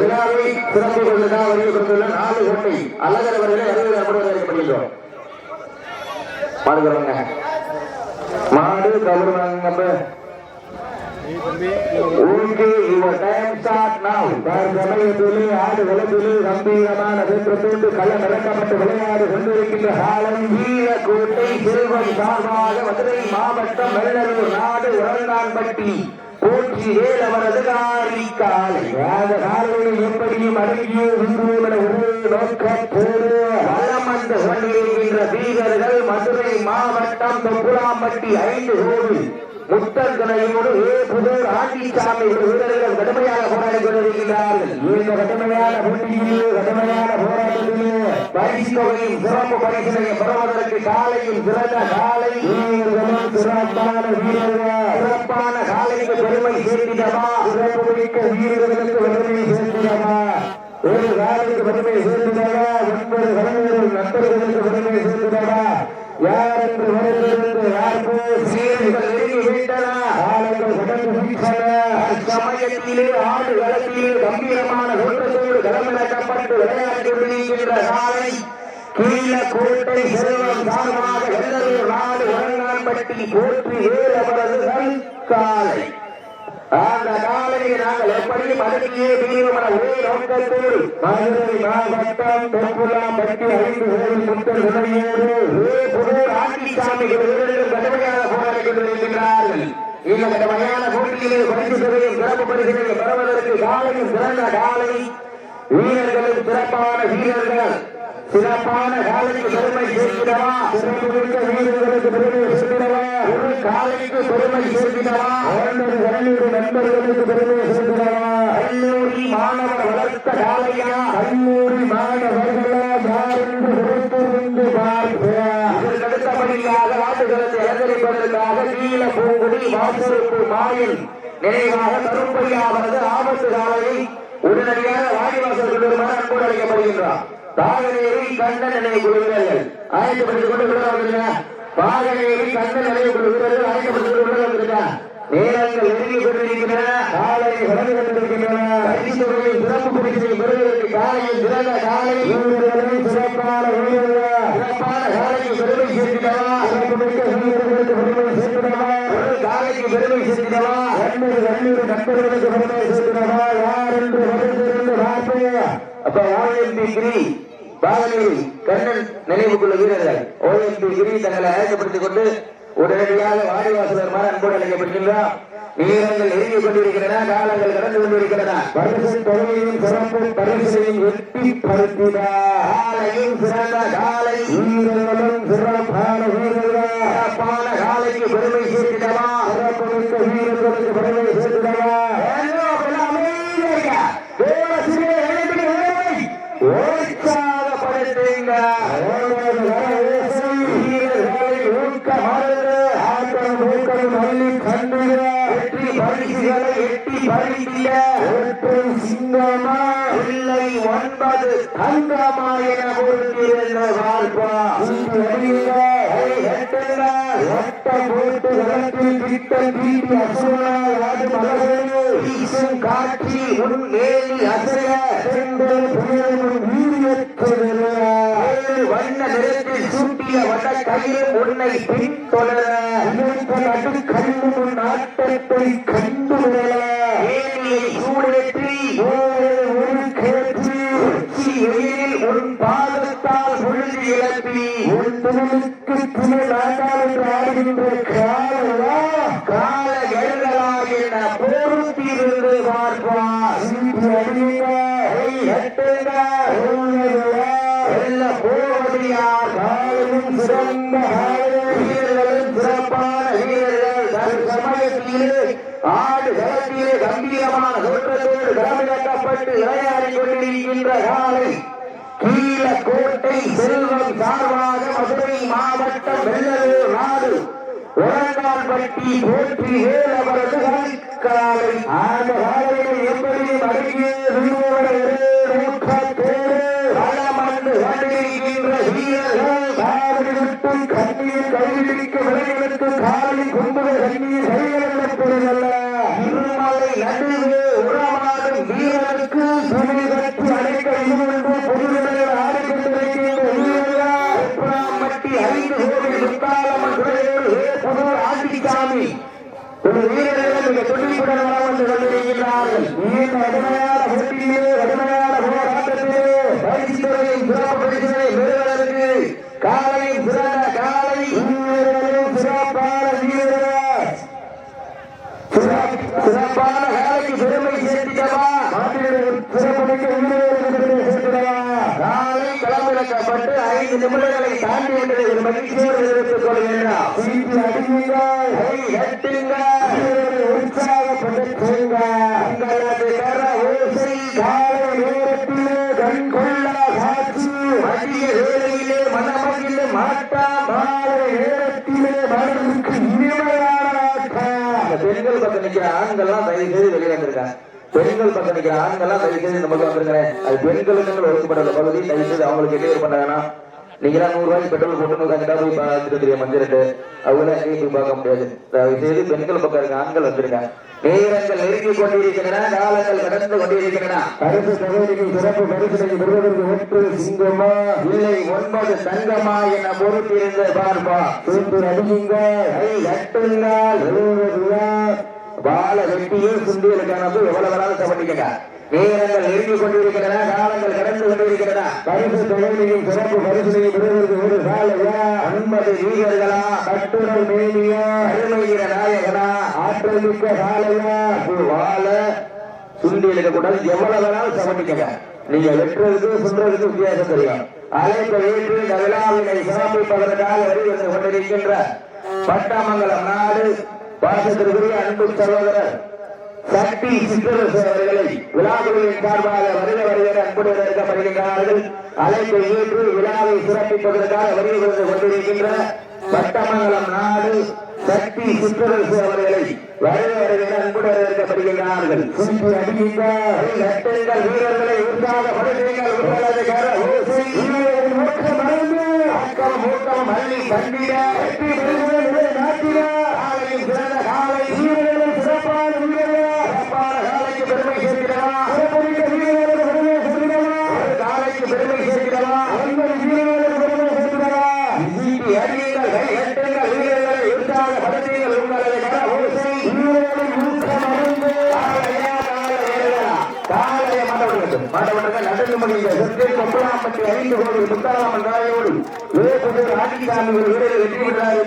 விழாவை சிறப்பு கொண்டுதான் வருகின்ற 4 கோட்டை அழகர் அவர்களை அறிவிக்கப்படுகிறோம். மாடுகிறோங்க மாடு கவருவாங்க. Okay, your time start now. சமயத்திலே ஆடுகளத்திலே கம்பீரமான வெற்றத்தோடு களம் இறக்கப்பட்டு விளையாடு கொண்டிருக்கின்ற காலம் வீரக்கோட்டை செல்வம் சார்பாக மதுரை மாவட்டம் வெள்ளலூர் நாடு உரங்கான்பட்டி போற்றி வேலவரது காரி காலை. அந்த காலையில் எப்படியும் அடங்கிய நோக்கத்தோடு வளம் வந்து கொண்டிருக்கின்ற வீரர்கள் மதுரை மாவட்டம் தொப்புளாம்பட்டி 5 கோவில் முத்தங்கனையோடு புதூர் ஆண்டிசாமி வீரர்கள் கடுமையாக போராடி கொண்டிருக்கிறார்கள். இந்த கடுமையான போட்டியிலே கடுமையான போராட்டத்திலே பரிசு தொகையும் சிறப்பு பரிசனையும் பெறுவதற்கு காலையும் சிறந்த காலை வீரர்களும் சிறப்பான வீரர்கள் சிறப்பான காலைக்கு பெருமை சேர்த்திடமா, சிறப்பு மிக்க வீரர்களுக்கு பெருமை சேர்த்திடமா, ஒரு காலைக்கு பெருமை சேர்த்திடவா, 9 கலைஞர்கள் நண்பர்களுக்கு பெருமை சேர்த்திடவா, யார் என்று வருகிறது யாருக்கோ சீர்கள் நெருங்கிவிட்டன. காலங்கள் கடந்து வீசன. சமயத்திலே ஆடு களத்திலே கம்பீரமான தோற்றத்தோடு களமிறக்கப்பட்டு விளையாடி கொண்டிருக்கின்ற காலை கீழக்கோட்டை செல்வம் சார்பாக வெள்ளலூர் நாடு உரங்கான்பட்டி போற்றி வேலவரது காலை. அந்த காலையை நாங்கள் எப்படியும் அடக்கியே தீவிரமான ஒரே நோக்கத்தோடு மதுரை மாவட்டம் தொப்புளாம்பட்டி 5 கோவில் முத்தல் நிலையோடு புதூர் ஆண்டிசாமி வீரர்கள் கடுமையாக போராடி கொண்டிருக்கிறார்கள். இந்த கடுமையான போட்டியிலே பரிசு தொகையும் சிறப்பு பரிசுகளையும் பெறுவதற்கு காலையும் சிறந்த காலை வீரர்களும் சிறப்பான வீரர்கள் சிறப்பான காலைக்கு பெருமை சேர்க்கிறவா, சிறப்பு மிக்க வீரர்களுக்கு பெருமை சேர்க்கிறவா, ஒரு காலைக்கு பெருமை சேர்க்கிறவா, 9 கலைஞர்கள் நண்பர்களுக்கு பெருமை சேர்க்கிறவா, கல்லூரி மாணவர் வளர்த்த காலையா, கல்லூரி மாணவர்களா யாரென்று கொடுத்திருந்து பார்க்கிறார். இதற்கு அடுத்தபடியாக ஆட்டுகளத்தை அலங்கரிப்பதற்காக கீழ பூங்குடி வாசலுக்கு மாயில் நினைவாக கருப்பையா அவரது ஆபத்து காலையை உடனடியாக வாடிவாசல் அன்போடு அழைக்கப்படுகின்றார். பாகனேரி கண்ணன் நினைவு குழுவினர்கள் அழைக்கப்பட்டுக் கொண்டு விட வந்திருக்க. பாகனேரி கண்ணன் நினைவு குழு வீரர்கள் அழைக்கப்பட்டுக் கொண்டு விட வந்திருக்க. நேரங்கள் நெருங்கி கொண்டிருக்கின்றன. காலை கடந்து கொண்டிருக்கின்றன. சிறப்பு பரிசை பெறுவதற்கு காலையில் சிறந்த காலை வீரர்களும் சிறப்பான வீரர்கள் சிறப்பான காலைக்கு பெருமை சேர்க்கிறவா, சிறப்பு மிக்க வீரர்களுக்கு பெருமை சேர்க்கிறவா, ஒரு காலைக்கு பெருமை சேர்க்கிறவா, 9 கல்லூரி நண்பர்களுக்கு பெருமை சேர்க்கிறவா, யார் என்று வருகிறது பார்ப்போம். அப்ப OMP3 பாகனேரி கண்ணன் நினைவுக்குள்ள வீரர்கள் OMP3 தங்களை அழைக்கப்படுத்திக் கொண்டு உடனடியாக வாடிவாசலர் மாற அன்போடு அழைக்கப்படுகின்றார். நேரங்கள் நெருங்கி கொண்டிருக்கின்றன. காலங்கள் கடந்து கொண்டிருக்கின்றன. பரிசு தொகையும் சிறப்பு பரிசையும் வெற்றி படுத்தினார். காலையும் சிறந்த காலை வீரர்களும் சிறப்பான வீரர்கள் சிறப்பான காலைக்கு பெருமை சேர்த்திடவா, சிறப்பு மிக்க வீரர்களுக்கு பெருமை சேர்த்திடவா. சிங்கமா இல்லை 9 தங்கமா என பொறுத்திருந்த வாழ்வா காட்சி உன் மேலி அசைய வண்ண நிறத்தில் சூட்டிய வட கையில் உன்னை பின்தொடர கண்ணும் நாட்டத்தை கண்டு சூடேற்றி ஒரு கேற்றி வெயிலில் உன் பாதத்தால் பொழுது இழப்பி உன் தொழிலுக்கு துணை நாட்டால் என்று ஆடுகின்ற காலா கால எழுதலாம் என பொறுத்திருந்து பார்ப்பார். வெல்ல போவது யார்? காலையும் சிறந்த வீரர்களும் சிறப்பான வீரர்கள் சமயத்திலே ஆடு களத்திலே கம்பீரமான தோற்றத்தோடு களமிறக்கப்பட்டு விளையாடி கொண்டிருக்கின்ற காலை கீழக்கோட்டை செல்வம் சார்பாக மதுரை மாவட்டம் வெள்ளலூர் நாடு உரங்கான்பட்டி போற்றி வேலவரது காலை. அந்த காலையை எப்படியும் அடங்கிய வீரர்கள் காவடி விட்டு கண்ணீர் கைவிடிக்க விளைவிற்கு கால காலையின் கும்புகள் கண்ணீர் கைகளப்பொழுதல்ல இருமலை நடுவே உறவாடும் வீரனுக்கு துணை கட்டி அழைக்க இதுவென்று பொதுநிலையில் ஆடிக்கொண்டிருக்கின்ற வீரர்கள் 5 கோடி முத்தாலம்மன் துறையோடு புதூர் ஆண்டிச்சாமி ஒரு வீரர்கள் மிக துடிப்புடன் வளம் வந்து கொண்டிருக்கிறார்கள். இந்த கடுமையான போட்டியிலே கடுமையான போராட்டத்திலே பரிசுத்தரையும் சிறப்பு பரிசுகளை பெறுவதற்கு காலையும் சிறந்த காலை வீரர்களும் சிறப்பான வீரர்கள் சிறப்பான காலைக்கு பெருமை சேர்த்திடவா சிறப்புமிக்க வீரர்களுக்கு சேர்த்திடவா காலை களமிறக்கப்பட்டு 5 நிமிடங்களை தாண்டி விட்டதை ஒரு மகிழ்ச்சியோடு தெரிவித்துக் கொள்கின்றார். உற்சாகப்படுத்துங்க உங்களது கர ஓசை காலை நேரத்திலே கண்கொள்ளா காட்சி மதிய வேளையிலே மனமகிழ மாட்டா மாலை நேரத்திலே மனதுக்கு இனிமையான பெண்கள் பக்கம் நிற்கிற ஆண்கள்லாம் தயவு செய்து வெளியே வந்திருக்காங்க. பெண்கள் பக்கம் நிற்கிற ஆண்கள்லாம் தயவு செய்து இந்த பக்கம் வந்திருக்கிறேன். அது பெண்களுக்கு ஒதுக்கப்பட்ட பகுதி தயவு செய்து அவங்களுக்கு இடையூறு பண்ணாங்கன்னா நீங்களா 100 ரூபாய்க்கு பெட்ரோல் போட்டு கண்டிப்பா போய் பார்த்துட்டு தெரியும் மஞ்சள் அவங்க போய் பார்க்க முடியாது. தயவு செய்து பெண்கள் பக்கம் இருக்க ஆண்கள் வந்திருக்காங்க. நேரங்கள் நெருங்கிக் கொண்டிருக்கின்றன, காலங்கள் கடந்து கொண்டிருக்கின்றன. பரிசு தொகைக்கு சிறப்பு பரிசுகளை பெறுவதற்கு 1 சிங்கமா இல்லை 9 தங்கமா என பொறுத்திருந்த பார்ப்பா தூண்டு அடிங்க வாழ வெட்டியே சுண்டியலுக்கான எவ்வளவு வேணாலும் சமட்டிக்கங்க. நேரங்கள் நெருங்கிக் கொண்டிருக்கின்றன, காலங்கள் கடந்து கொண்டிருக்கின்றன. பரிசு தொகையிலையும் சிறப்பு பரிசுலையும் பெறுவதற்கு 1 சாலையா 9 வீரர்களா கட்டுடல் மேலியா அருமைகிற நாயகனா ஆற்றல் மிக்க சாலையா வாழ சுண்டி எடுக்கக்கூடாது. எவ்வளவு வேணாலும் சமட்டிக்கங்க. நீங்க வெட்டுறதுக்கு சொல்றதுக்கு வித்தியாசம் தெரியும். அழைப்பை ஏற்று இந்த விழாவினை சிறப்பிப்பதற்காக வருவது கொண்டிருக்கின்ற பட்டாமங்கலம் நாடு பாசத்திற்குரிய அன்பு சகோதரர் சக்தி சிற்றரசு அவர்களை விழாக்குழுவின் சார்பாக வருகிற அன்புடன் இருக்கப்படுகின்றார்கள். அழைப்பை ஏற்று விழாவை சிறப்பிப்பதற்காக வருகை கொண்டிருக்கின்ற பட்டமங்கலம் நாடு சக்தி சிற்றரசு அவர்களை வருகிற அன்புடன் இருக்கப்படுகின்றார்கள். வீரர்களை உற்சாகப்படுத்துங்கள். ஊக்கம் அள்ளி கண்டிட நாட்டிட காலையும் சிறந்த காலை வீரர்களும் சிறப்பான வீரர்கள் சிறப்பான காலைக்கு பெருமை சேர்க்கிறவா சிறப்புமிக்க வீரர்களுக்கு பெருமை சேர்க்கிறவா காலைக்கு பெருமை சேர்க்கிறவா 9 வீரர்களுக்கு பெருமை சேர்க்கிறவா அறியுங்கள் கை எட்டுங்கள் வீரர்களை உற்சாகப்படுத்துங்கள். உங்களது கர ஓசை வீரர்களின் ஊக்கம் அறிந்து காலைய மாட்டவர்கள் நடந்து முடிந்த கொப்பலாம்பட்டி 5 கோடி முத்தாராமன் ராயோடு ஆட்சி சாமி ஒரு வீரர்கள் வெற்றி பெற்றார்.